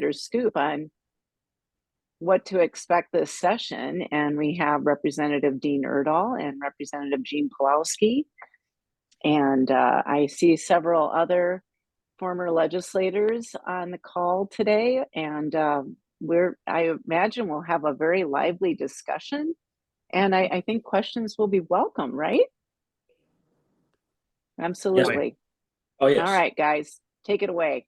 insider's scoop on what to expect this session. And we have Representative Dean Urdahl and Representative Jean Pelowski. And I see several other former legislators on the call today. And I imagine we'll have a very lively discussion. And I think questions will be welcome, right? Absolutely. Yes. Oh, yes. All right, guys, take it away.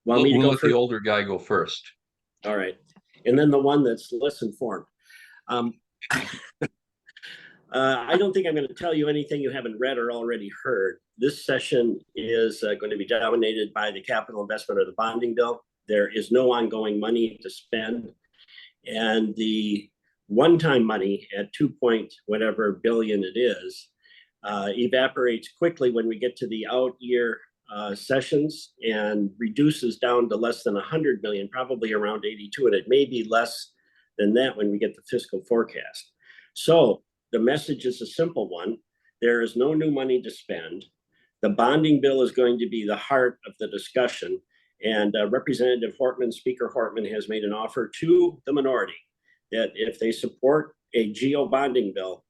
Want me to We'll go let first? the older guy go first. All right. And then the one that's less informed. I don't think I'm going to tell you anything you haven't read or already heard. This session is going to be dominated by the capital investment or the bonding bill. There is no ongoing money to spend. And the one-time money at 2 billion it is, evaporates quickly when we get to the out year sessions and reduces down to less than 100 million, probably around 82, and it may be less than that when we get the fiscal forecast. So the message is a simple one. There is no new money to spend. The bonding bill is going to be the heart of the discussion. And Representative Hortman, Speaker Hortman, has made an offer to the minority that if they support a GO bonding bill,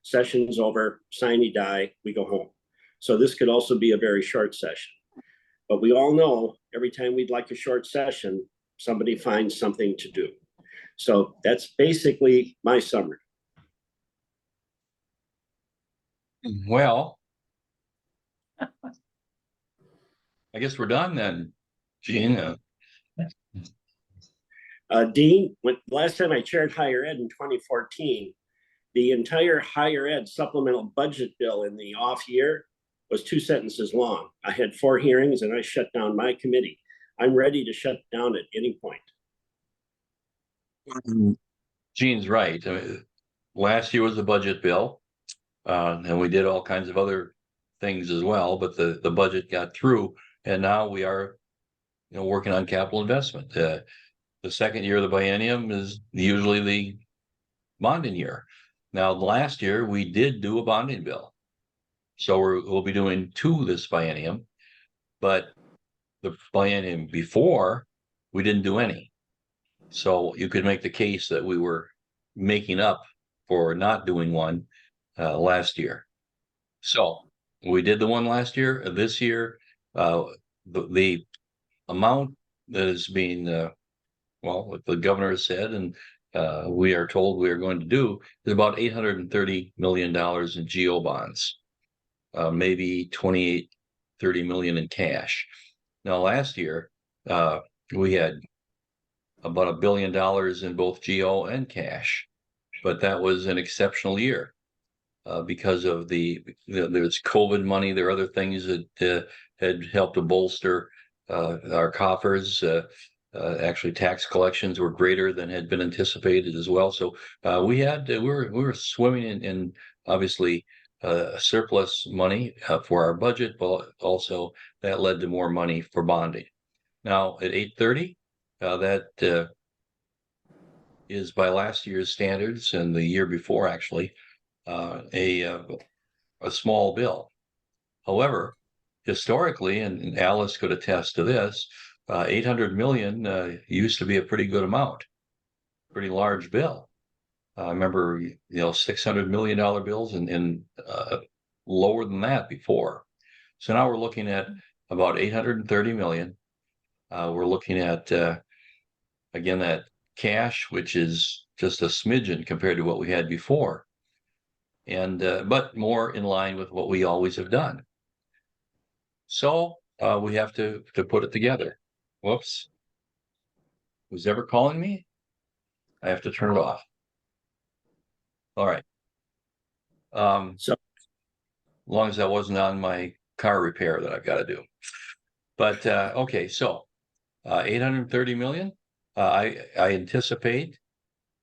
session's over, sine die, we go home. So this could also be a very short session. But we all know every time we'd like a short session, somebody finds something to do. So that's basically my summary. Well, I guess we're done then, Gene. Dean, last time I chaired higher ed in 2014, the entire higher ed supplemental budget bill in the off year was 2 sentences long. I had 4 hearings and I shut down my committee. I'm ready to shut down at any point. Gene's right. Last year was the budget bill, and we did all kinds of other things as well, but the budget got through, and now we are, working on capital investment. The second year of the biennium is usually the bonding year. Now, last year we did do a bonding bill, so we'll be doing 2 this biennium, but the biennium before we didn't do any. So you could make the case that we were making up for not doing one last year. So we did the one last year. This year, the amount that is being, what the governor has said, and we are told we are going to do, is about $830 million in GO bonds, maybe 28, 30 million in cash. Now, last year, we had about $1 billion in both GO and cash, but that was an exceptional year because of there's COVID money. There are other things that had helped to bolster our coffers. Actually, tax collections were greater than had been anticipated as well. So we were swimming in obviously surplus money for our budget, but also that led to more money for bonding. Now at 830, that is by last year's standards and the year before actually a small bill. However, historically, and Alice could attest to this, 800 million used to be a pretty good amount, pretty large bill. I remember, $600 million bills and lower than that before. So now we're looking at about 830 million. We're looking at, again, that cash, which is just a smidgen compared to what we had before. And, but more in line with what we always have done. So we have to put it together. Whoops. Who's ever calling me? I have to turn it off. All right. So as long as that wasn't on my car repair that I've got to do. But okay, so 830 million. I anticipate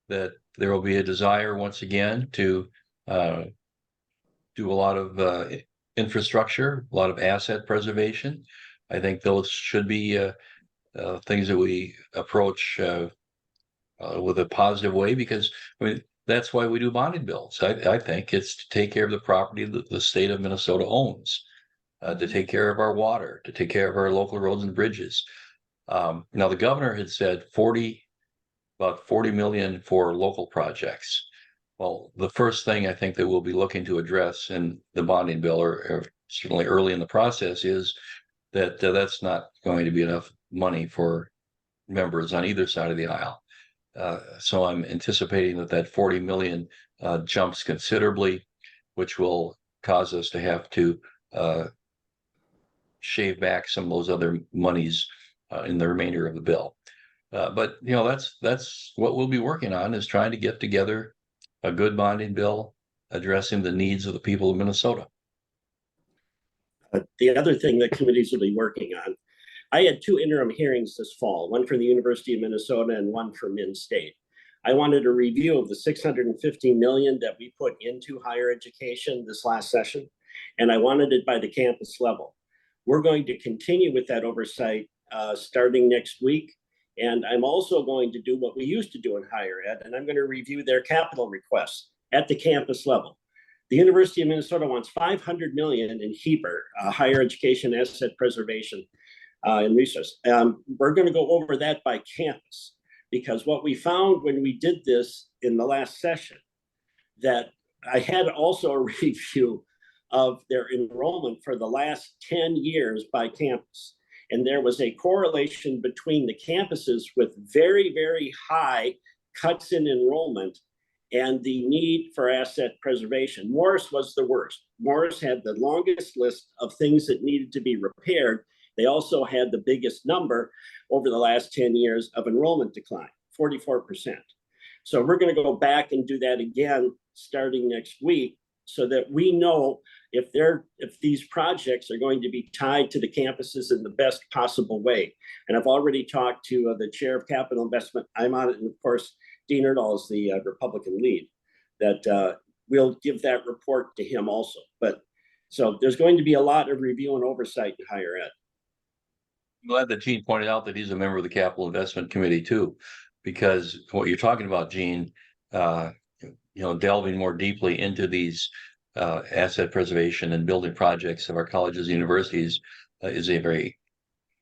that there will be a desire once again to do a lot of infrastructure, a lot of asset preservation. I think those should be things that we approach with a positive way, because that's why we do bonding bills. I think it's to take care of the property that the state of Minnesota owns. to take care of our water, to take care of our local roads and bridges. Now, the governor had said about 40 million for local projects. Well, the first thing I think that we'll be looking to address in the bonding bill, or certainly early in the process, is that that's not going to be enough money for members on either side of the aisle. So I'm anticipating that 40 million jumps considerably, which will cause us to have to shave back some of those other monies in the remainder of the bill. But that's what we'll be working on, is trying to get together a good bonding bill addressing the needs of the people of Minnesota. The other thing that committees will be working on, I had 2 interim hearings this fall, one for the University of Minnesota and one for Min State. I wanted a review of the $650 million that we put into higher education this last session, and I wanted it by the campus level. We're going to continue with that oversight starting next week. And I'm also going to do what we used to do in higher ed, and I'm going to review their capital requests at the campus level. The University of Minnesota wants $500 million in HEPR, higher education asset preservation and resource. We're going to go over that by campus, because what we found when we did this in the last session, that I had also a review of their enrollment for the last 10 years by campus. And there was a correlation between the campuses with very, very high cuts in enrollment and the need for asset preservation. Morris was the worst. Morris had the longest list of things that needed to be repaired. They also had the biggest number over the last 10 years of enrollment decline, 44%. So we're going to go back and do that again starting next week, so that we know if these projects are going to be tied to the campuses in the best possible way. And I've already talked to the chair of capital investment. I'm on it, and of course, Dean Urdahl is the Republican lead, that we'll give that report to him also. But so there's going to be a lot of review and oversight in higher ed. I'm glad that Gene pointed out that he's a member of the Capital Investment Committee too, because what you're talking about, Gene, delving more deeply into these asset preservation and building projects of our colleges and universities is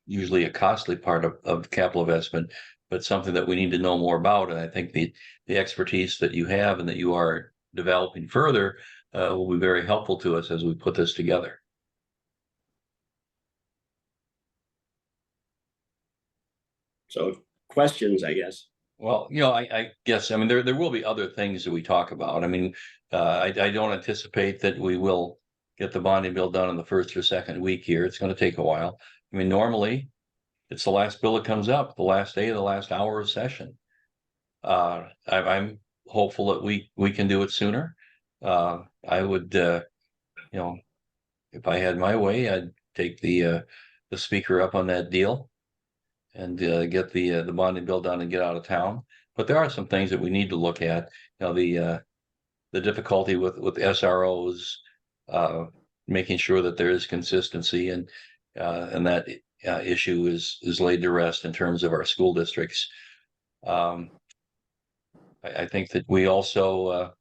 usually a costly part of capital investment, but something that we need to know more about. And I think the expertise that you have and that you are developing further will be very helpful to us as we put this together. So questions, I guess. Well, I guess, there will be other things that we talk about. I don't anticipate that we will get the bonding bill done in the first or second week here. It's going to take a while. Normally it's the last bill that comes up, the last day of the last hour of session. I'm hopeful that we can do it sooner. I would, if I had my way, I'd take the speaker up on that deal and get the bonding bill done and get out of town. But there are some things that we need to look at. The difficulty with SROs, making sure that there is consistency, and that issue is laid to rest in terms of our school districts. I think that we also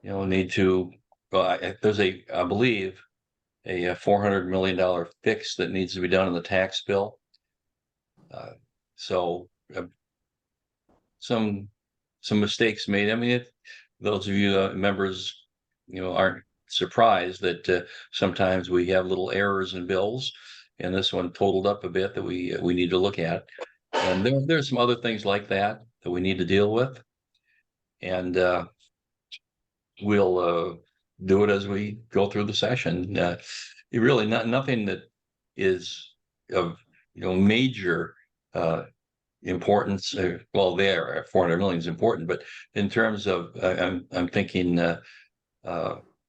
need to. There's I believe a $400 million fix that needs to be done in the tax bill. Some mistakes made. Those of you members, aren't surprised that sometimes we have little errors in bills, and this one totaled up a bit that we need to look at. And there's some other things like that we need to deal with, and we'll do it as we go through the session. Really nothing that is of major importance. Well, there 400 million is important, but in terms of I'm thinking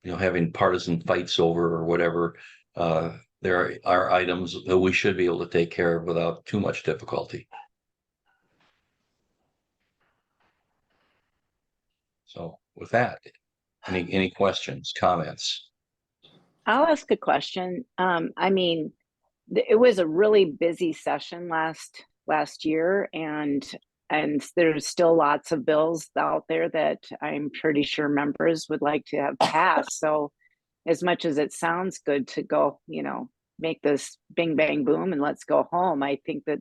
having partisan fights over or whatever, there are items that we should be able to take care of without too much difficulty. So with that, any questions, comments? I'll ask a question. It was a really busy session last year, and there's still lots of bills out there that I'm pretty sure members would like to have passed. So as much as it sounds good to go, make this bing, bang, boom, and let's go home, I think that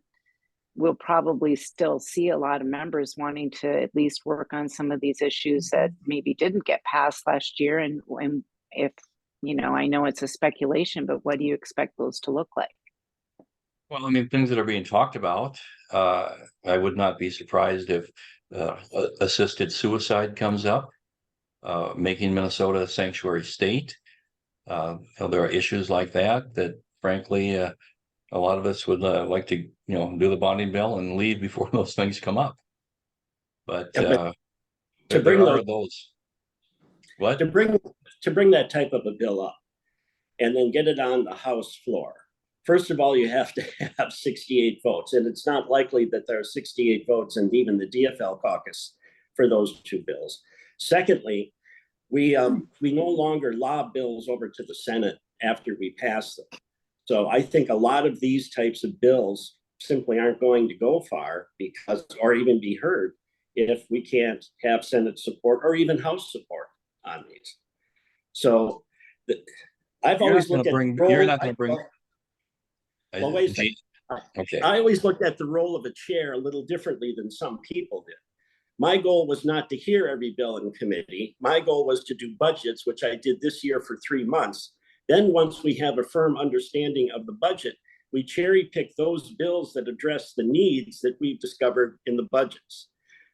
we'll probably still see a lot of members wanting to at least work on some of these issues that maybe didn't get passed last year. And if, I know it's a speculation, but what do you expect those to look like? Well, I mean, things that are being talked about, I would not be surprised if assisted suicide comes up, making Minnesota a sanctuary state. There are issues like that frankly, a lot of us would like to, do the bonding bill and leave before those things come up. But there are those. What? To bring that type of a bill up and then get it on the House floor. First of all, you have to have 68 votes, and it's not likely that there are 68 votes in even the DFL caucus for those two bills. Secondly, we no longer lob bills over to the Senate after we pass them. So I think a lot of these types of bills simply aren't going to go far or even be heard if we can't have Senate support or even House support on these. So I've always looked at you're not going to bring. Well, wait a second. Okay. I always looked at the role of a chair a little differently than some people did. My goal was not to hear every bill in committee. My goal was to do budgets, which I did this year for 3 months. Then once we have a firm understanding of the budget, we cherry pick those bills that address the needs that we've discovered in the budgets.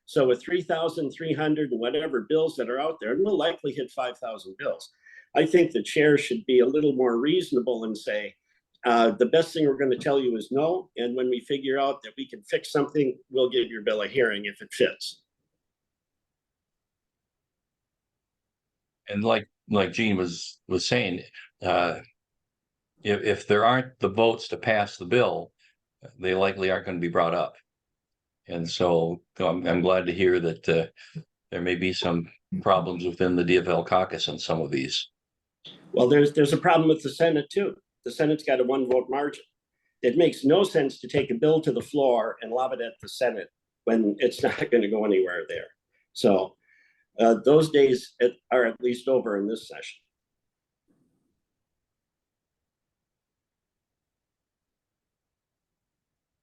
So with 3,300 and whatever bills that are out there, and we'll likely hit 5,000 bills, I think the chair should be a little more reasonable and say, the best thing we're going to tell you is no. And when we figure out that we can fix something, we'll give your bill a hearing if it fits. And like Gene was saying, if there aren't the votes to pass the bill, they likely aren't going to be brought up. And so I'm glad to hear that there may be some problems within the DFL caucus on some of these. Well, there's a problem with the Senate too. The Senate's got a 1-vote margin. It makes no sense to take a bill to the floor and lob it at the Senate when it's not going to go anywhere there. So those days are at least over in this session.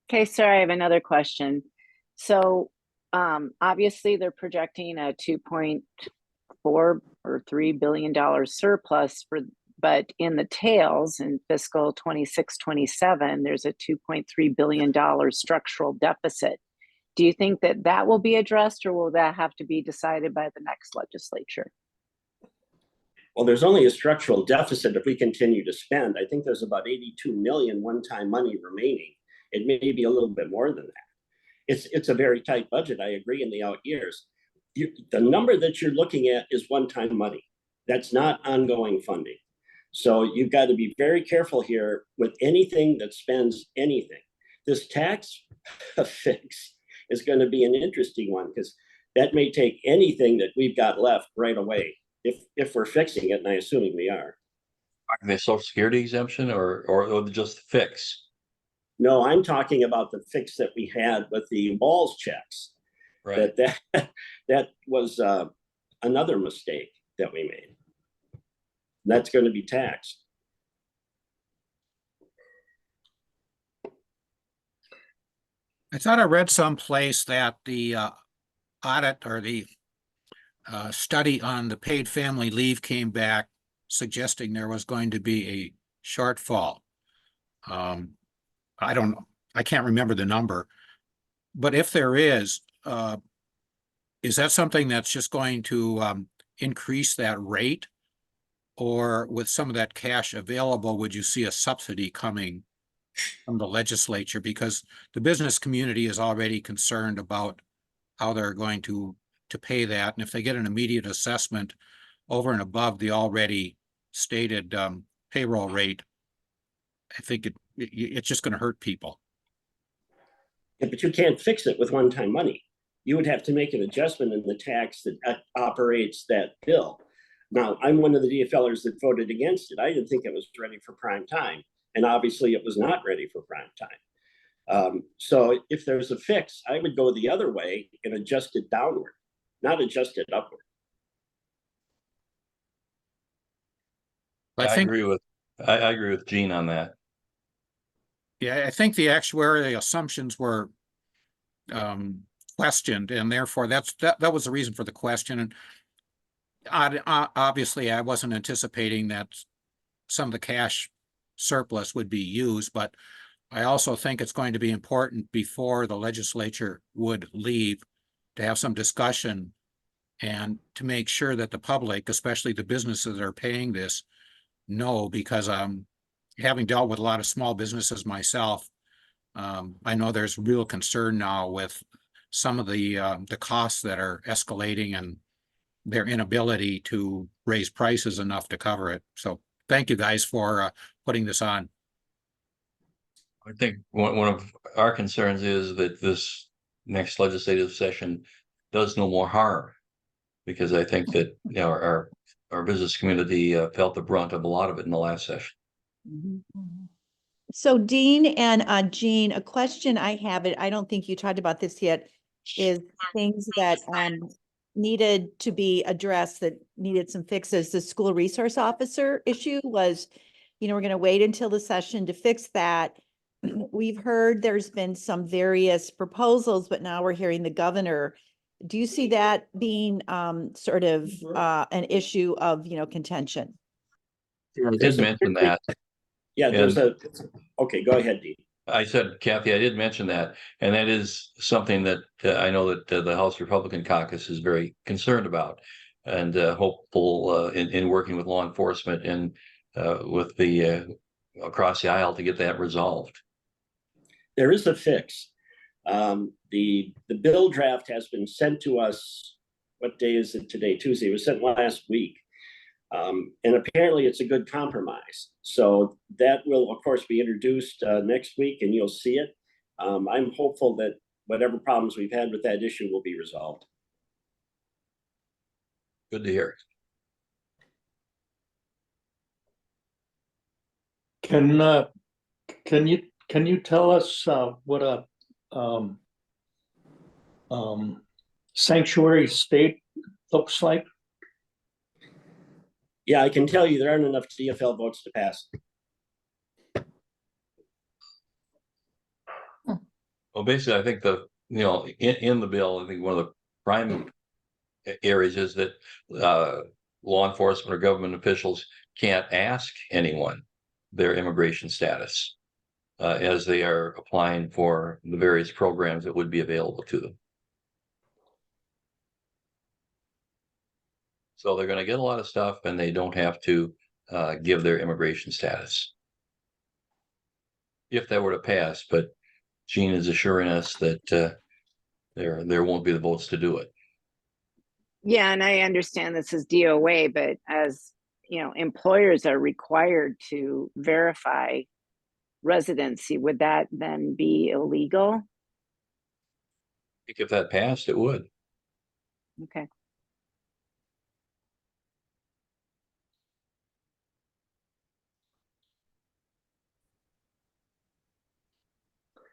Okay, sir, I have another question. So obviously they're projecting a $2.4 or $3 billion surplus but in the tails in fiscal 26-27, there's a $2.3 billion structural deficit. Do you think that will be addressed, or will that have to be decided by the next legislature? Well, there's only a structural deficit if we continue to spend. I think there's about 82 million one-time money remaining. It may be a little bit more than that. It's a very tight budget, I agree, in the out years. The number that you're looking at is one-time money. That's not ongoing funding. So you've got to be very careful here with anything that spends anything. This tax fix is going to be an interesting one because that may take anything that we've got left right away if we're fixing it, and I'm assuming we are. The Social Security exemption or just fix? No, I'm talking about the fix that we had with the Walls checks. Right. That was another mistake that we made. That's going to be taxed. I thought I read someplace that the audit or the study on the paid family leave came back suggesting there was going to be a shortfall. I don't know. I can't remember the number, but if there is that something that's just going to increase that rate? Or with some of that cash available, would you see a subsidy coming from the legislature? Because the business community is already concerned about how they're going to pay that. And if they get an immediate assessment over and above the already stated payroll rate, I think it's just going to hurt people. Yeah, but you can't fix it with one-time money. You would have to make an adjustment in the tax that operates that bill. Now, I'm one of the DFLers that voted against it. I didn't think it was ready for prime time. And obviously it was not ready for prime time. So if there's a fix, I would go the other way and adjust it downward, not adjust it upward. I I think, agree with, I agree with Gene on that. yeah, I think the actuarial assumptions were questioned, and therefore that was the reason for the question. And obviously, I wasn't anticipating that some of the cash surplus would be used, but I also think it's going to be important before the legislature would leave to have some discussion and to make sure that the public, especially the businesses that are paying this, know, because having dealt with a lot of small businesses myself, I know there's real concern now with some of the costs that are escalating and their inability to raise prices enough to cover it. So thank you guys for putting this on. I think one of our concerns is that this next legislative session does no more harm. Because I think that, you know, our business community felt the brunt of a lot of it in the last session. So Dean and Jean, a question I have, I don't think you talked about this yet, is things that needed to be addressed that needed some fixes. The school resource officer issue was, we're going to wait until the session to fix that. We've heard there's been some various proposals, but now we're hearing the governor. Do you see that being sort of an issue of, contention? I did mention that. Yeah, there's okay, go ahead, Dean. I said, Kathy, I did mention that, and that is something that I know that the House Republican caucus is very concerned about, and hopeful in working with law enforcement and with the across the aisle to get that resolved. There is a fix. The bill draft has been sent to us. What day is it today? Tuesday. It was sent last week. And apparently it's a good compromise. So that will, of course, be introduced next week, and you'll see it. I'm hopeful that whatever problems we've had with that issue will be resolved. Good to hear. Can you tell us what a sanctuary state looks like? Yeah, I can tell you there aren't enough DFL votes to pass. Well, basically, I think in the bill, I think one of the prime areas is that law enforcement or government officials can't ask anyone their immigration status as they are applying for the various programs that would be available to them. So they're going to get a lot of stuff, and they don't have to give their immigration status if that were to pass. But Gene is assuring us that there won't be the votes to do it. Yeah, and I understand this is DOA, but as employers are required to verify residency, would that then be illegal? I think if that passed, it would. Okay.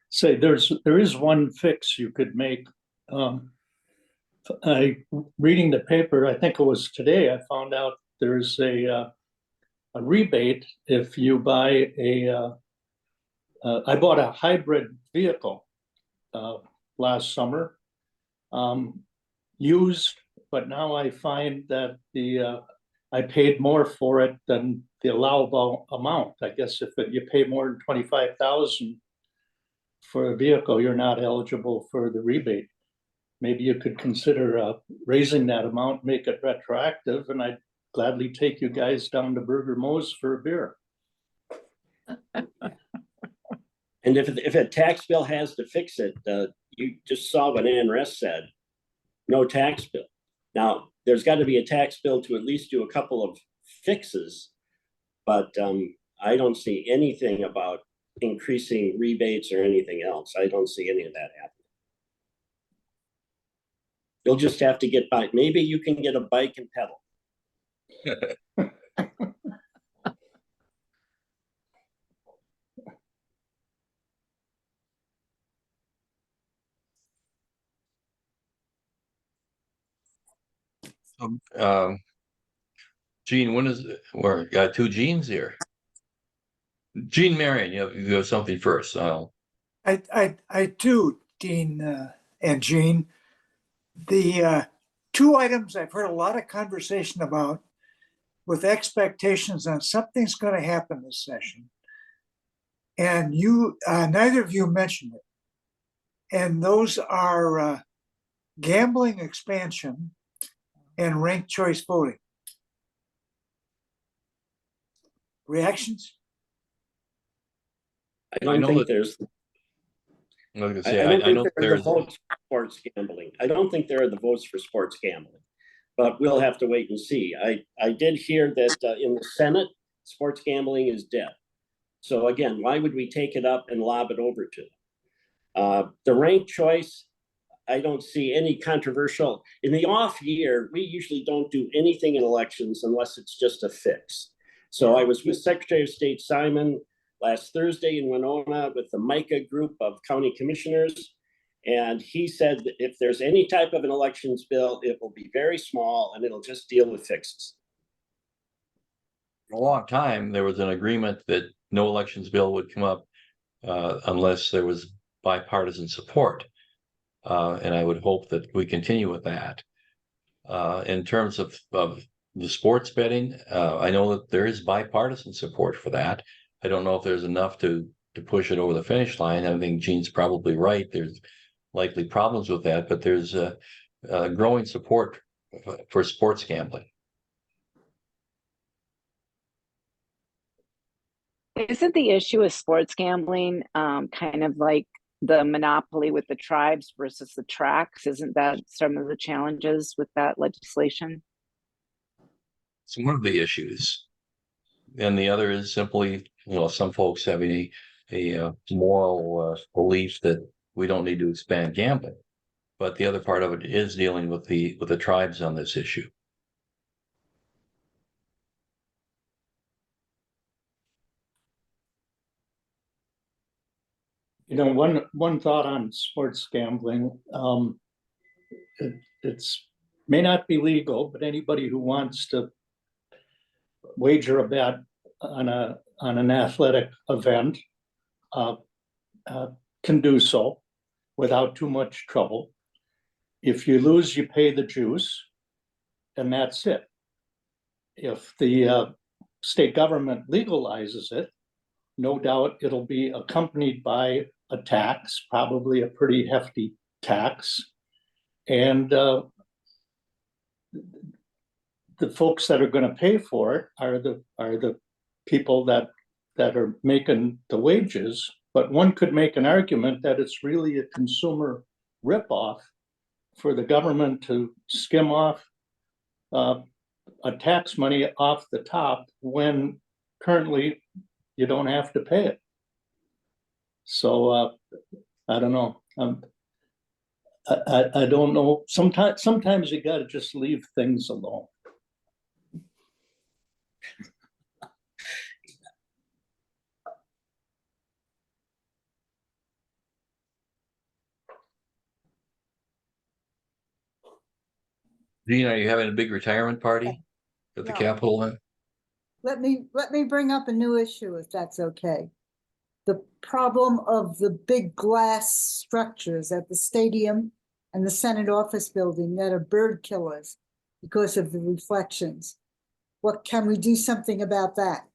Say there is one fix you could make. Reading the paper, I think it was today, I found out there's a rebate if you buy I bought a hybrid vehicle last summer, used, but now I find that I paid more for it than the allowable amount. I guess if you pay more than $25,000 for a vehicle, you're not eligible for the rebate. Maybe you could consider raising that amount, make it retroactive, and I'd gladly take you guys down to Burger Mo's for a beer. And if a tax bill has to fix it, you just saw what Ann Rest said, no tax bill. Now, there's got to be a tax bill to at least do a couple of fixes, but I don't see anything about increasing rebates or anything else. I don't see any of that happening. You'll just have to get by. Maybe you can get a bike and pedal. Gene, we're got two Genes here. Gene Marion, you have something first. I do, Dean and Jean. The two items I've heard a lot of conversation about with expectations on something's going to happen this session. And you, neither of you mentioned it. And those are gambling expansion and ranked choice voting. Reactions? I don't know think that- there's, I was gonna I say, don't I know think there are the there's, votes for sports gambling. I don't think there are the votes for sports gambling. But we'll have to wait and see. I did hear that in the Senate, sports gambling is dead. So again, why would we take it up and lob it over to them? The ranked choice, I don't see any controversial. In the off year, we usually don't do anything in elections unless it's just a fix. So I was with Secretary of State Simon last Thursday in Winona with the MICA group of county commissioners. And he said that if there's any type of an elections bill, it will be very small and it'll just deal with fixes. for a long time, there was an agreement that no elections bill would come up unless there was bipartisan support. And I would hope that we continue with that. In terms of the sports betting, I know that there is bipartisan support for that. I don't know if there's enough to push it over the finish line. I think Gene's probably right. There's likely problems with that, but there's a growing support for sports gambling. Isn't the issue with sports gambling kind of like the monopoly with the tribes versus the tracks? Isn't that some of the challenges with that legislation? It's one of the issues. And the other is simply, some folks having a moral belief that we don't need to expand gambling. But the other part of it is dealing with the tribes on this issue. One thought on sports gambling. It's may not be legal, but anybody who wants to wager a bet on an athletic event can do so without too much trouble. If you lose, you pay the juice, and that's it. If the state government legalizes it, no doubt it'll be accompanied by a tax, probably a pretty hefty tax. And the folks that are going to pay for it are the people that are making the wages. But one could make an argument that it's really a consumer ripoff for the government to skim off a tax money off the top when currently you don't have to pay it. So I don't know. I don't know. Sometimes you got to just leave things alone. Gene, are you having a big retirement party at the No. Capitol then? Let me bring up a new issue, if that's okay. The problem of the big glass structures at the stadium and the Senate office building that are bird killers because of the reflections. What can we do something about that?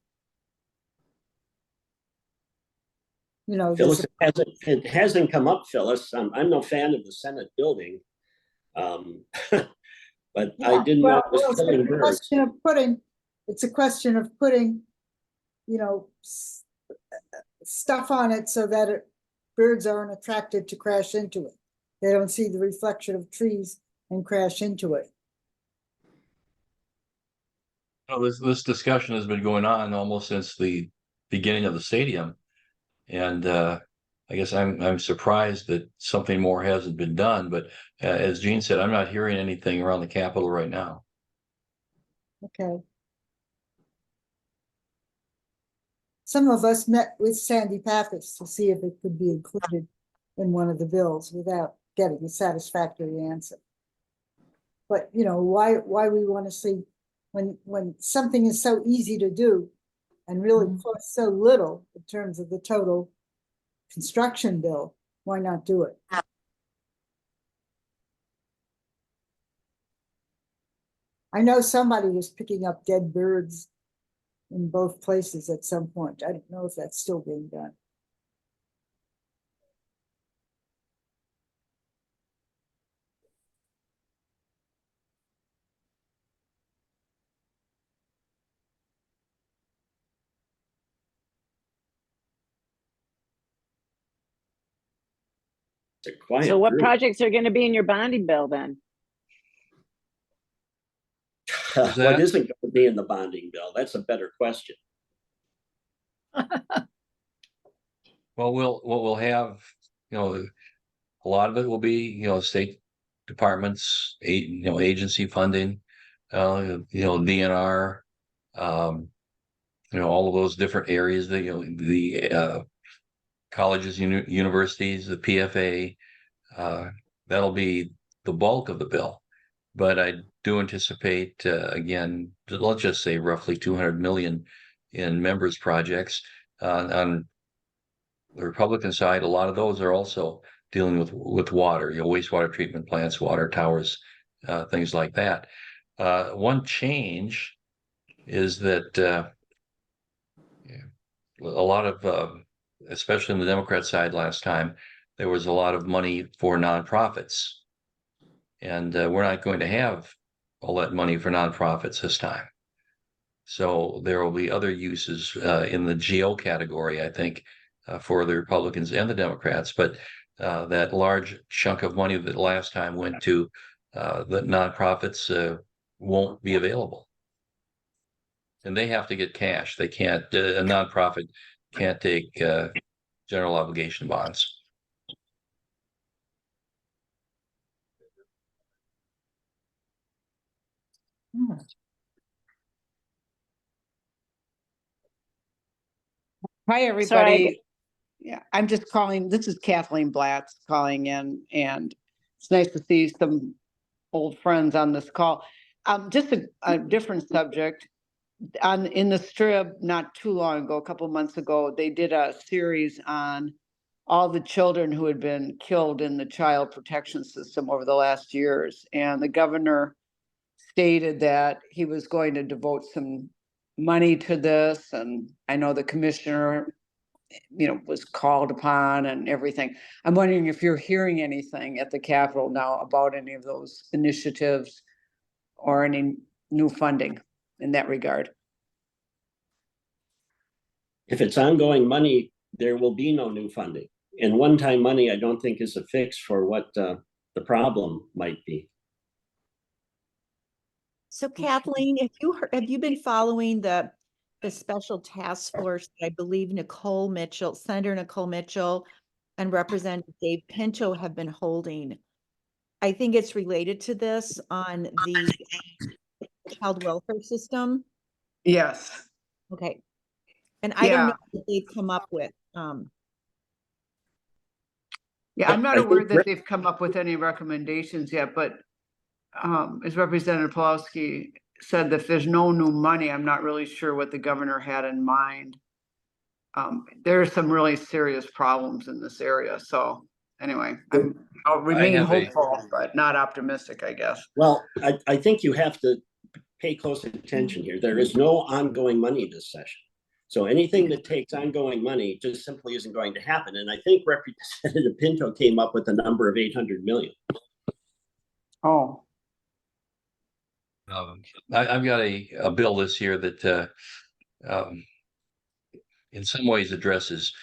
Phyllis, it hasn't come up, Phyllis. I'm no fan of the Senate building. But Yeah, I didn't know it was it's killing a birds. question of putting, it's a question of putting, stuff on it so that birds aren't attracted to crash into it. They don't see the reflection of trees and crash into it. This discussion has been going on almost since the beginning of the stadium. And I guess I'm surprised that something more hasn't been done. But as Gene said, I'm not hearing anything around the Capitol right now. Okay. Some of us met with Sandy Pappas to see if it could be included in one of the bills without getting a satisfactory answer. But why we want to see when something is so easy to do and really costs so little in terms of the total construction bill, why not do it? I know somebody was picking up dead birds in both places at some point. I don't know if that's still being done. It's a quiet So what group. projects are going to be in your bonding bill then? Is What that- isn't going to be in the bonding bill? That's a better question. Well, what we'll have, a lot of it will be, state departments, agency funding, DNR, all of those different areas, the colleges, universities, the PFA, that'll be the bulk of the bill. But I do anticipate, again, let's just say roughly 200 million in members projects. On the Republican side, a lot of those are also dealing with water, wastewater treatment plants, water towers, things like that. One change is that a lot of, especially on the Democrat side last time, there was a lot of money for nonprofits. And we're not going to have all that money for nonprofits this time. So there will be other uses in the GO category, I think, for the Republicans and the Democrats. But that large chunk of money that last time went to the nonprofits won't be available. And they have to get cash. They can't, a nonprofit can't take general obligation bonds. Hi, everybody. Yeah, I'm just calling, this is Kathleen Blatz calling in, and it's nice to see some old friends on this call. Just a different subject. In the Strip, not too long ago, a couple of months ago, they did a series on all the children who had been killed in the child protection system over the last years. And the governor stated that he was going to devote some money to this. And I know the commissioner, was called upon and everything. I'm wondering if you're hearing anything at the Capitol now about any of those initiatives or any new funding in that regard. If it's ongoing money, there will be no new funding. And one-time money, I don't think is a fix for what the problem might be. So Kathleen, have you been following the special task force? I believe Senator Nicole Mitchell and Representative Dave Pinto have been holding. I think it's related to this on the child welfare system. Yes. Okay. And I don't Yeah. know what they've come up with. Yeah, I'm not I aware think that they've come up with any recommendations yet, but as Representative Pelowski said, that if there's no new money, I'm not really sure what the governor had in mind. There are some really serious problems in this area. So anyway, I'll remain have a- hopeful, but not optimistic, I guess. Well, I think you have to pay close attention here. There is no ongoing money this session. So anything that takes ongoing money just simply isn't going to happen. And I think Representative Pinto came up with a number of 800 million. Oh, I've got a bill this year that in some ways addresses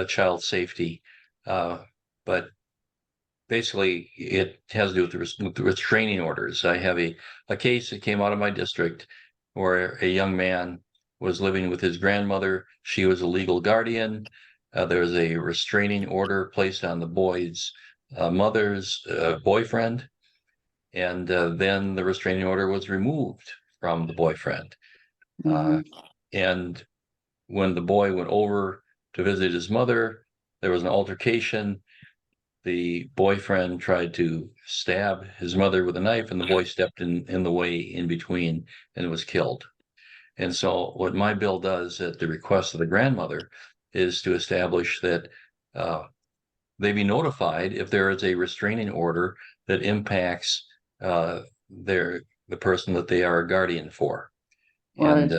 child safety, but basically it has to do with the restraining orders. I have a case that came out of my district where a young man was living with his grandmother. She was a legal guardian. There was a restraining order placed on the boy's mother's boyfriend. And then the restraining order was removed from the boyfriend. And when the boy went over to visit his mother, there was an altercation. the boyfriend tried to stab his mother with a knife, and the boy stepped in the way in between and was killed. And so what my bill does at the request of the grandmother is to establish that they be notified if there is a restraining order that impacts the person that they are a guardian for. Right. And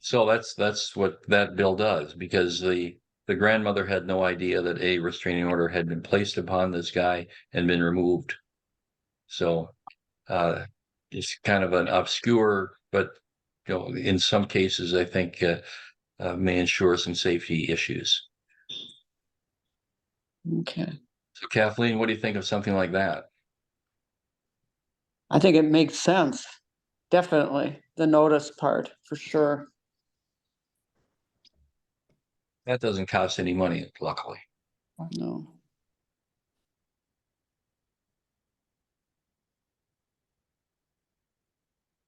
so that's what that bill does, because the grandmother had no idea that a restraining order had been placed upon this guy and been removed. So it's kind of an obscure, but in some cases, I think may ensure some safety issues. Okay. So Kathleen, what do you think of something like that? I think it makes sense. Definitely. The notice part, for sure. That doesn't cost any money, luckily. No.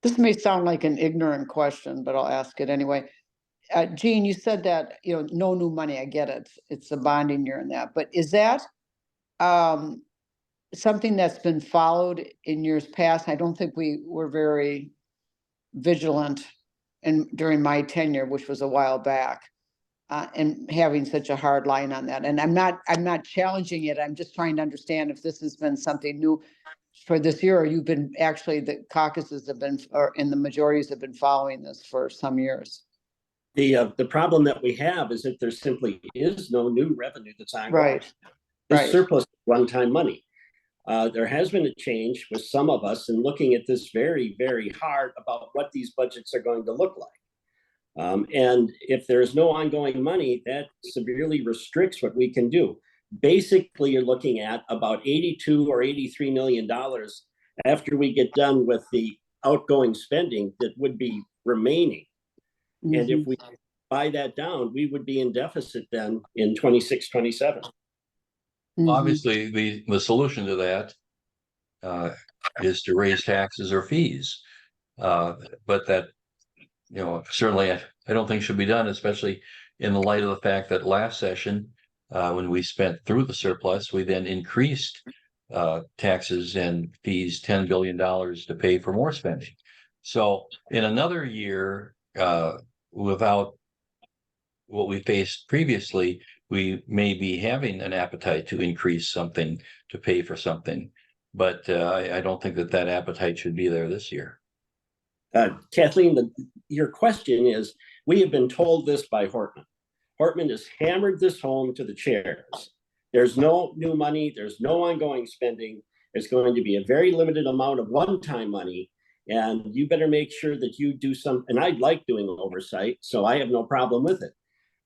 This may sound like an ignorant question, but I'll ask it anyway. Jean, you said that, no new money, I get it. It's a bonding year and that, but is that something that's been followed in years past? I don't think we were very vigilant during my tenure, which was a while back, and having such a hard line on that. And I'm not challenging it. I'm just trying to understand if this has been something new for this year, or you've been actually, the caucuses have been, and the majorities have been following this for some years. The problem that we have is that there simply is no new revenue that's ongoing. Right. This Right. surplus is one-time money. There has been a change with some of us in looking at this very, very hard about what these budgets are going to look like. And if there is no ongoing money, that severely restricts what we can do. Basically, you're looking at about $82 or $83 million after we get done with the outgoing spending that would be remaining. Mm-hmm. And if we buy that down, we would be in deficit then in 26, 27. Mm-hmm. Obviously, the solution to that is to raise taxes or fees. But that, certainly I don't think should be done, especially in the light of the fact that last session, when we spent through the surplus, we then increased taxes and fees $10 billion to pay for more spending. So in another year, without what we faced previously, we may be having an appetite to increase something to pay for something. But I don't think that appetite should be there this year. Kathleen, your question is, we have been told this by Hortman. Hortman has hammered this home to the chairs. There's no new money. There's no ongoing spending. There's going to be a very limited amount of one-time money. And you better make sure that you do some, and I'd like doing oversight, so I have no problem with it.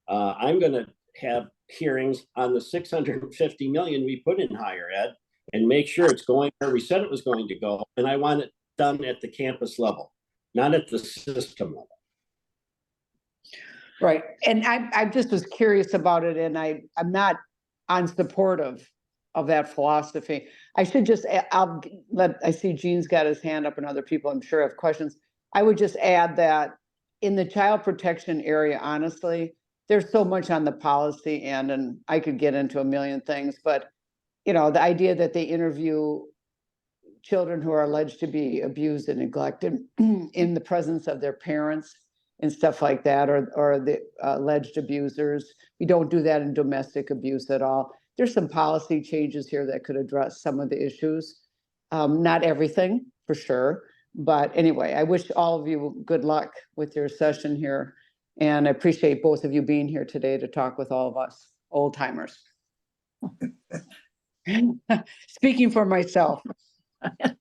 I'm going to have hearings on the $650 million we put in higher ed and make sure it's going where we said it was going to go. And I want it done at the campus level, not at the system level. Right. And I just was curious about it, and I'm not unsupportive of that philosophy. I should just, I see Gene's got his hand up and other people I'm sure have questions. I would just add that in the child protection area, honestly, there's so much on the policy end, and I could get into a million things, but the idea that they interview children who are alleged to be abused and neglected in the presence of their parents and stuff like that, or the alleged abusers. We don't do that in domestic abuse at all. There's some policy changes here that could address some of the issues. Not everything, for sure. But anyway, I wish all of you good luck with your session here. And I appreciate both of you being here today to talk with all of us old timers. Speaking for myself. I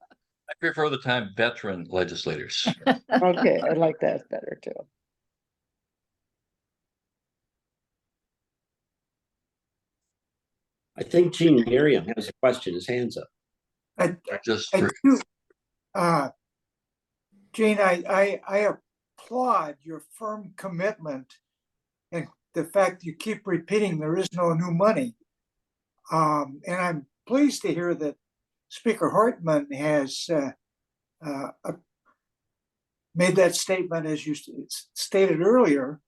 prefer the time veteran legislators. Okay, I like that better too. I think Gene Miriam has a question. His hand's up. I Just do. Gene, I applaud your firm commitment and the fact you keep repeating there is no new money. And I'm pleased to hear that Speaker Hortman has made that statement, as you stated earlier.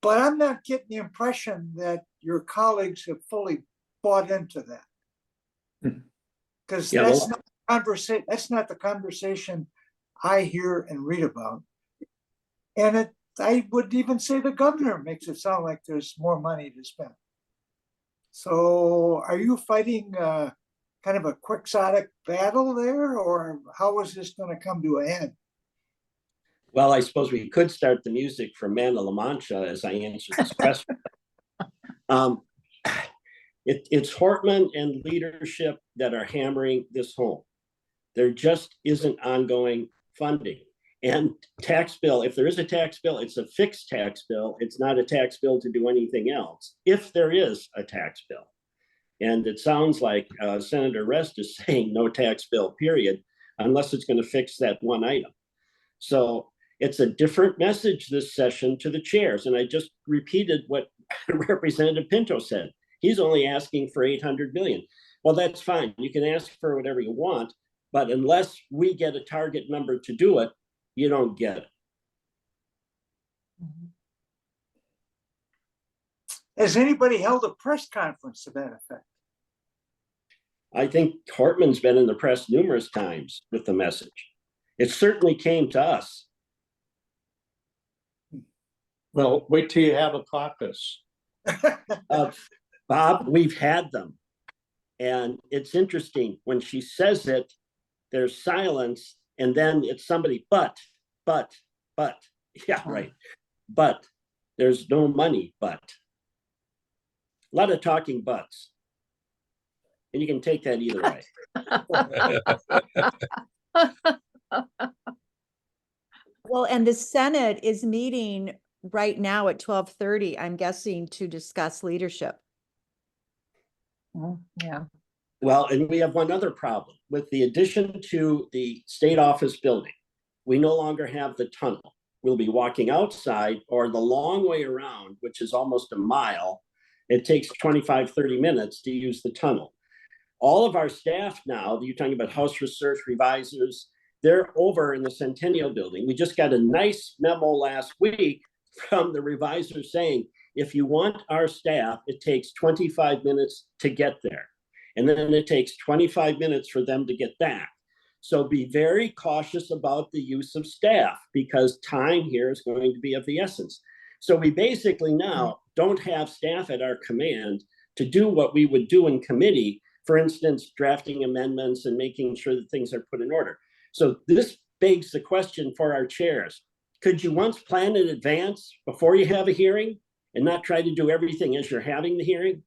But I'm not getting the impression that your colleagues have fully bought into that. Because Yeah, that's well- not the conversation I hear and read about. And I would even say the governor makes it sound like there's more money to spend. So are you fighting kind of a quixotic battle there, or how is this going to come to an end? Well, I suppose we could start the music from Man of La Mancha as I answer this question. It's Hortman and leadership that are hammering this home. There just isn't ongoing funding. And tax bill, if there is a tax bill, it's a fixed tax bill. It's not a tax bill to do anything else, if there is a tax bill. And it sounds like Senator Rest is saying no tax bill, period, unless it's going to fix that one item. So it's a different message this session to the chairs. And I just repeated what Representative Pinto said. He's only asking for 800 million. Well, that's fine. You can ask for whatever you want, but unless we get a target number to do it, you don't get it. Has anybody held a press conference to that effect? I think Hortman's been in the press numerous times with the message. It certainly came to us. Well, wait till you have a caucus. Bob, we've had them. And it's interesting, when she says it, there's silence, and then it's somebody, but, yeah, right. But there's no money, but. A lot of talking buts. And you can take that either way. Well, and the Senate is meeting right now at 12:30, I'm guessing, to discuss leadership. Yeah. Well, and we have one other problem. With the addition to the state office building, we no longer have the tunnel. We'll be walking outside, or the long way around, which is almost a mile. It takes 25, 30 minutes to use the tunnel. All of our staff now, you're talking about House Research Revisers, they're over in the Centennial Building. We just got a nice memo last week from the revisers saying, if you want our staff, it takes 25 minutes to get there. And then it takes 25 minutes for them to get back. So be very cautious about the use of staff, because time here is going to be of the essence. So we basically now don't have staff at our command to do what we would do in committee, for instance, drafting amendments and making sure that things are put in order. So this begs the question for our chairs. Could you once plan in advance before you have a hearing and not try to do everything as you're having the hearing?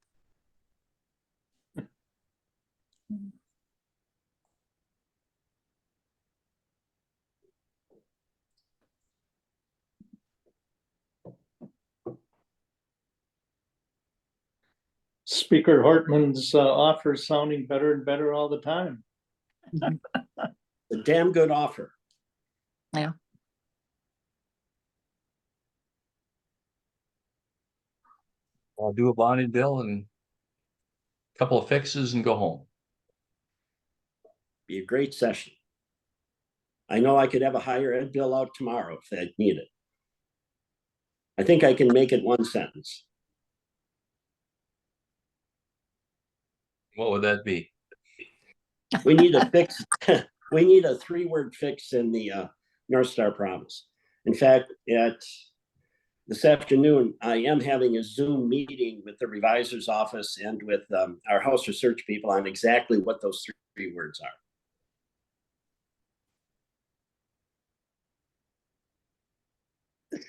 Speaker Hortman's offer is sounding better and better all the time. A damn good offer. Yeah. I'll do a bonding bill and a couple of fixes and go home. Be a great session. I know I could have a higher ed bill out tomorrow if they need it. I think I can make it one sentence. What would that be? We need a fix. We need a 3-word fix in the North Star Promise. In fact, this afternoon, I am having a Zoom meeting with the revisor's office and with our House Research people on exactly what those 3 words are.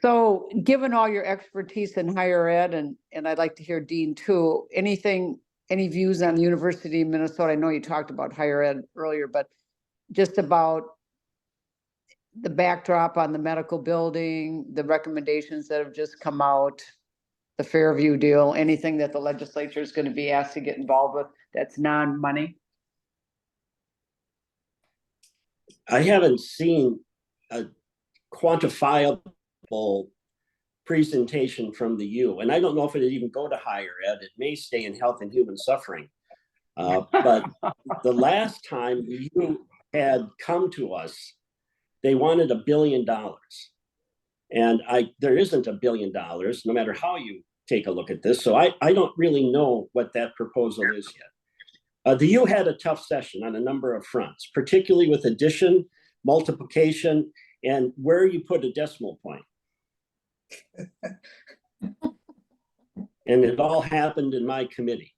So given all your expertise in higher ed, and I'd like to hear Dean too, any views on the University of Minnesota? I know you talked about higher ed earlier, but just about the backdrop on the medical building, the recommendations that have just come out, the Fairview deal, anything that the legislature is going to be asked to get involved with that's non-money? I haven't seen a quantifiable presentation from the U, and I don't know if it'd even go to higher ed. It may stay in health and human suffering. But the last time the U had come to us, they wanted $1 billion. And there isn't $1 billion, no matter how you take a look at this. So I don't really know what that proposal is yet. The U had a tough session on a number of fronts, particularly with addition, multiplication, and where you put a decimal point. And it all happened in my committee.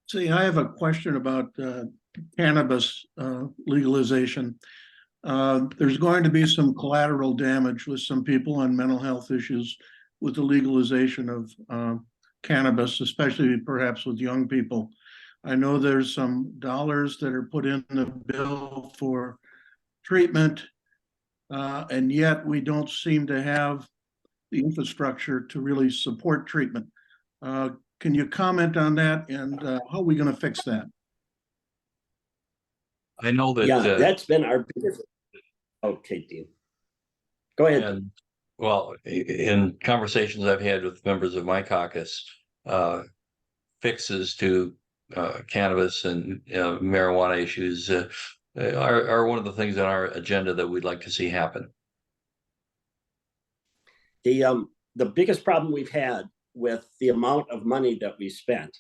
See, I have a question about cannabis legalization. There's going to be some collateral damage with some people on mental health issues with the legalization of cannabis, especially perhaps with young people. I know there's some dollars that are put in the bill for treatment, and yet we don't seem to have the infrastructure to really support treatment. Can you comment on that, and how are we going to fix that? I know that. Yeah, that's been our biggest. Okay, Dean. Go ahead. And, well, in conversations I've had with members of my caucus, fixes to cannabis and marijuana issues are one of the things on our agenda that we'd like to see happen. The biggest problem we've had with the amount of money that we spent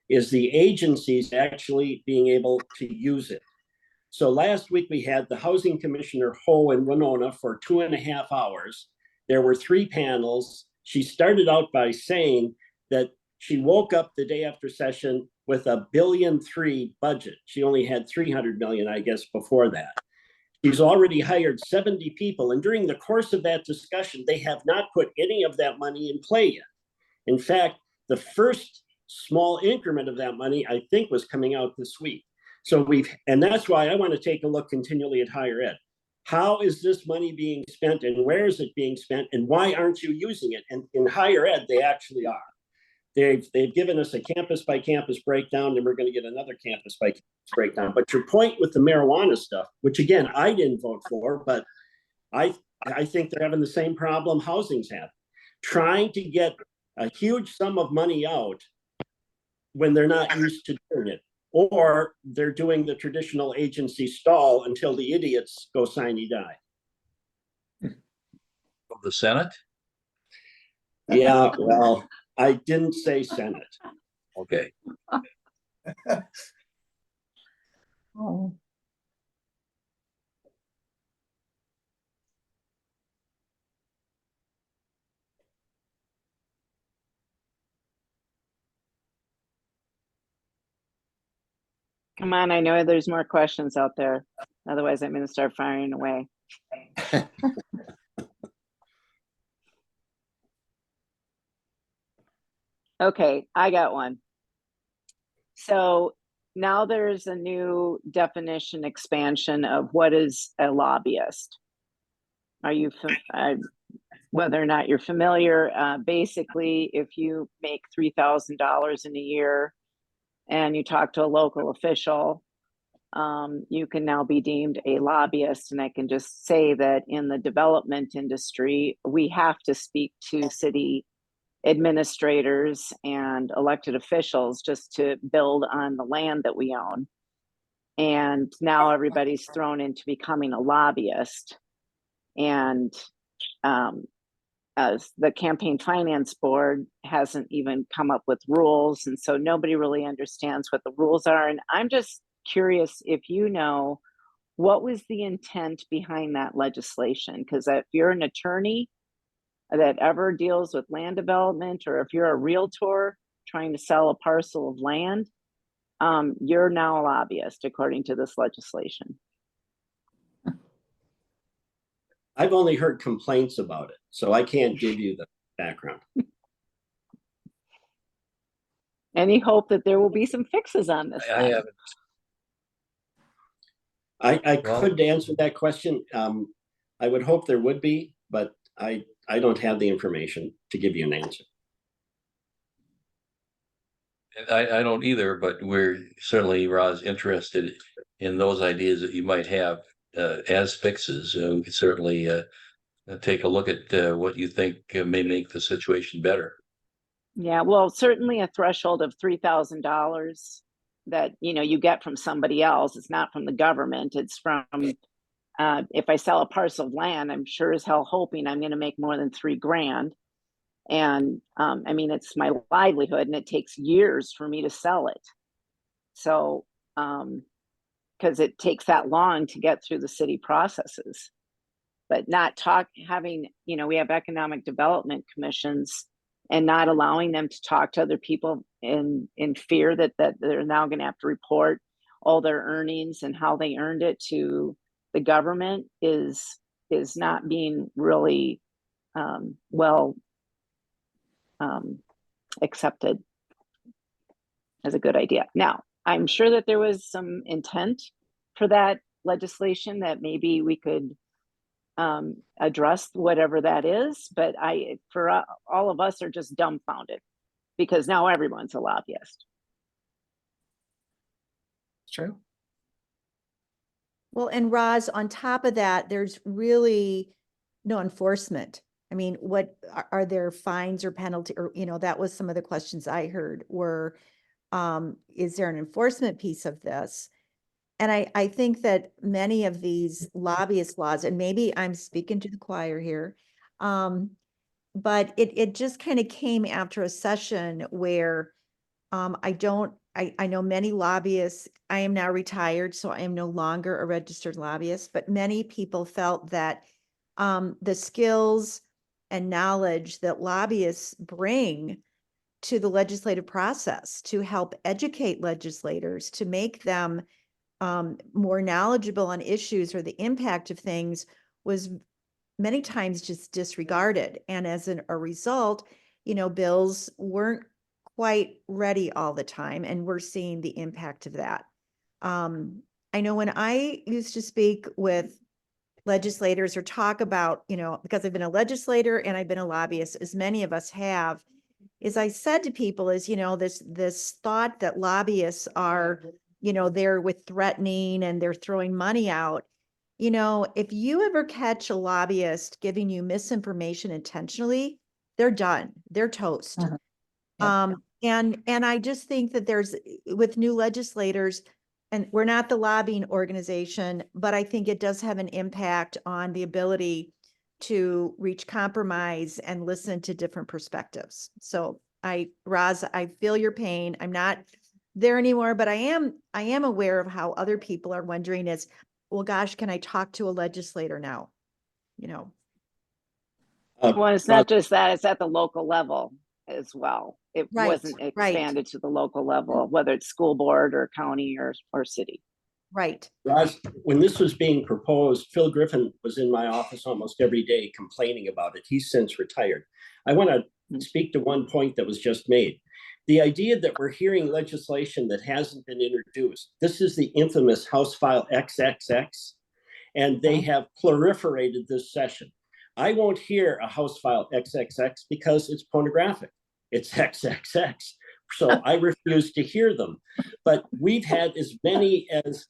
is the agencies actually being able to use it. So last week we had the housing commissioner Ho in Winona for 2.5 hours. There were 3 panels. She started out by saying that she woke up the day after session with $1.3 billion budget. She only had 300 million, I guess, before that. She's already hired 70 people. And during the course of that discussion, they have not put any of that money in play yet. In fact, the first small increment of that money, I think, was coming out this week. So and that's why I want to take a look continually at higher ed. How is this money being spent, and where is it being spent, and why aren't you using it? And in higher ed, they actually are. They've given us a campus by campus breakdown, and we're going to get another campus by campus breakdown. But your point with the marijuana stuff, which again, I didn't vote for, but I think they're having the same problem housing's having. Trying to get a huge sum of money out when they're not used to doing it, or they're doing the traditional agency stall until the idiots go sine die. Of the Senate? Yeah, well, I didn't say Senate. Okay. Oh. Come on, I know there's more questions out there. Otherwise, I'm going to start firing away. Okay, I got one. So now there's a new definition expansion of what is a lobbyist. Are you, whether or not you're familiar, basically, if you make $3,000 in a year and you talk to a local official, you can now be deemed a lobbyist. And I can just say that in the development industry, we have to speak to city administrators and elected officials just to build on the land that we own. And now everybody's thrown into becoming a lobbyist. And as the campaign finance board hasn't even come up with rules. And so nobody really understands what the rules are. And I'm just curious if you know, what was the intent behind that legislation? Because if you're an attorney that ever deals with land development, or if you're a realtor trying to sell a parcel of land, you're now a lobbyist according to this legislation. I've only heard complaints about it, so I can't give you the background. Any hope that there will be some fixes on this? I haven't. I could answer that question. I would hope there would be, but I don't have the information to give you an answer. I don't either, but we're certainly, Roz, interested in those ideas that you might have as fixes. We could certainly take a look at what you think may make the situation better. Yeah, well, certainly a threshold of $3,000 that, you know, you get from somebody else. It's not from the government. It's from, if I sell a parcel of land, I'm sure as hell hoping I'm going to make more than $3,000. And I mean, it's my livelihood, and it takes years for me to sell it. So, because it takes that long to get through the city processes. But not having, you know, we have economic development commissions, and not allowing them to talk to other people in fear that they're now going to have to report all their earnings and how they earned it to the government is not being really well accepted as a good idea. Now, I'm sure that there was some intent for that legislation that maybe we could address whatever that is, but all of us are just dumbfounded because now everyone's a lobbyist. True. Well, and Roz, on top of that, there's really no enforcement. I mean, what are there fines or penalty, or, you know, that was some of the questions I heard were, is there an enforcement piece of this? And I think that many of these lobbyist laws, and maybe I'm speaking to the choir here, but it just kind of came after a session where I know many lobbyists. I am now retired, so I am no longer a registered lobbyist, but many people felt that the skills and knowledge that lobbyists bring to the legislative process to help educate legislators, to make them more knowledgeable on issues or the impact of things, was many times just disregarded. And as a result, you know, bills weren't quite ready all the time, and we're seeing the impact of that. I know when I used to speak with legislators or talk about, you know, because I've been a legislator and I've been a lobbyist, as many of us have, is I said to people is, you know, this thought that lobbyists are, you know, they're with threatening and they're throwing money out. You know, if you ever catch a lobbyist giving you misinformation intentionally, they're done. They're toast. Yep. And I just think that there's, with new legislators, and we're not the lobbying organization, but I think it does have an impact on the ability to reach compromise and listen to different perspectives. So Roz, I feel your pain. I'm not there anymore, but I am aware of how other people are wondering is, well, gosh, can I talk to a legislator now? You know? Well, it's not just that, it's at the local level as well. It Right, wasn't right. expanded to the local level, whether it's school board or county or city. Right. Roz, when this was being proposed, Phil Griffin was in my office almost every day complaining about it. He's since retired. I want to speak to one point that was just made. The idea that we're hearing legislation that hasn't been introduced. This is the infamous House File XXX, and they have proliferated this session. I won't hear a House File XXX because it's pornographic. It's XXX. So I refuse to hear them. But we've had as many as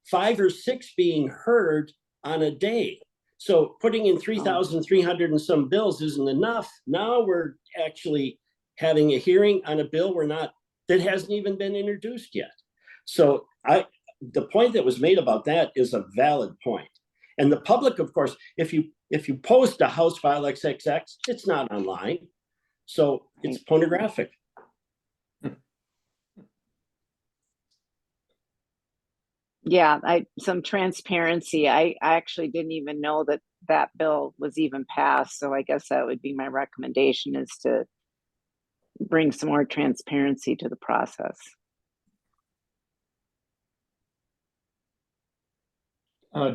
5 or 6 being heard on a day. So putting in 3,300 and some bills isn't enough. Now we're actually having a hearing on a bill that hasn't even been introduced yet. So the point that was made about that is a valid point. And the public, of course, if you post a House File XXX, it's not online. So it's pornographic. Yeah, some transparency. I actually didn't even know that bill was even passed. So I guess that would be my recommendation, is to bring some more transparency to the process.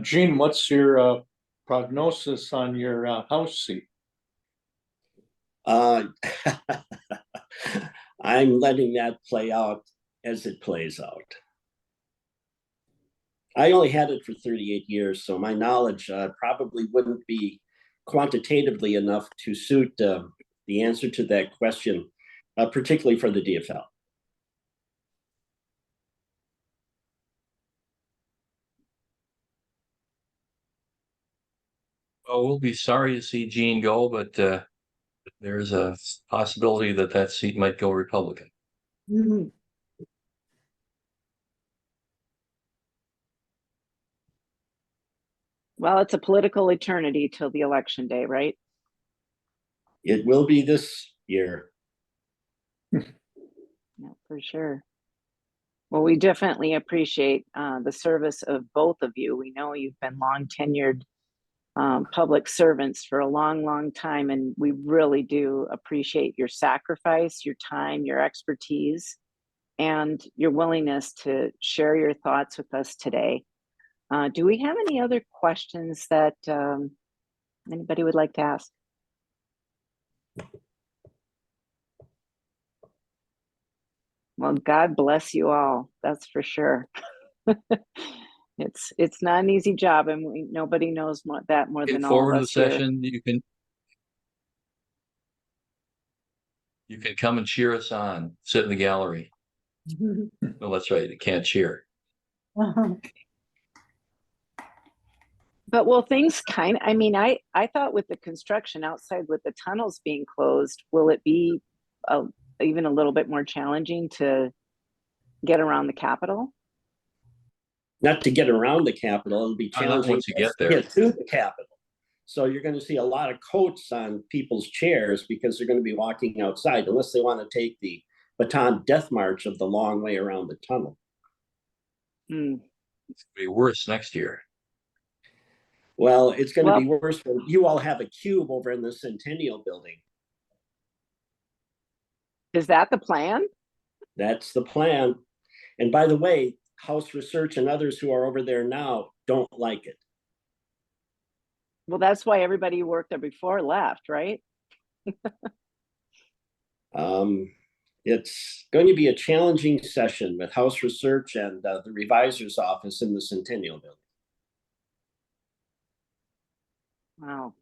Gene, what's your prognosis on your House seat? I'm letting that play out as it plays out. I only had it for 38 years, so my knowledge probably wouldn't be quantitatively enough to suit the answer to that question, particularly for the DFL. Well, we'll be sorry to see Gene go, but there's a possibility that seat might go Republican. Well, it's a political eternity till the election day, right? It will be this year. Yeah, for sure. Well, we definitely appreciate the service of both of you. We know you've been long tenured public servants for a long, long time, and we really do appreciate your sacrifice, your time, your expertise, and your willingness to share your thoughts with us today. Do we have any other questions that anybody would like to ask? Well, God bless you all. That's for sure. It's not an easy job, and nobody knows that more Looking than all forward of to the us here. session. You can come and cheer us on. Sit in the gallery. No, that's right. You can't cheer. But will things I mean, I thought with the construction outside with the tunnels being closed, will it be even a little bit more challenging to get around the Capitol? Not to get around the Capitol, it'll be Not challenging once you get to there. get to the Capitol. So you're going to see a lot of coats on people's chairs because they're going to be walking outside unless they want to take the Baton Death March of the long way around the tunnel. It's going to be worse next year. Well, it's going to be worse when you all have a cube over in the Centennial Building. Is that the plan? That's the plan. And by the way, House Research and others who are over there now don't like it. Well, that's why everybody who worked there before left, right? It's going to be a challenging session with House Research and the Revisor's Office in the Centennial Building. Wow.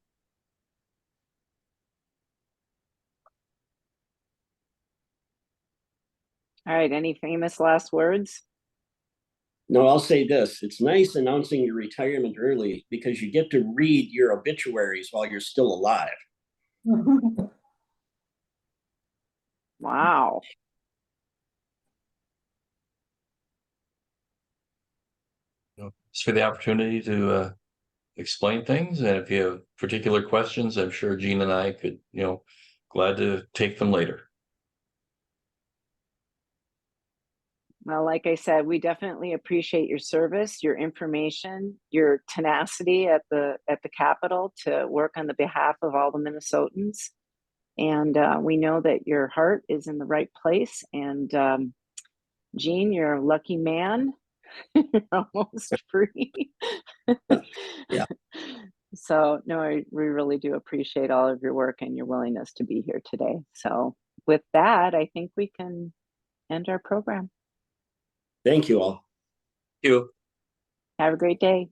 All right, any famous last words? No, I'll say this. It's nice announcing your retirement early because you get to read your obituaries while you're still alive. Wow. It's for the opportunity to explain things. And if you have particular questions, I'm sure Gene and I could, glad to take them later. Well, like I said, we definitely appreciate your service, your information, your tenacity at the Capitol to work on the behalf of all the Minnesotans. And we know that your heart is in the right place. And Gene, you're a lucky man. You're almost free. Yeah. So no, we really do appreciate all of your work and your willingness to be here today. So with that, I think we can end our program. Thank you all. Thank you. Have a great day.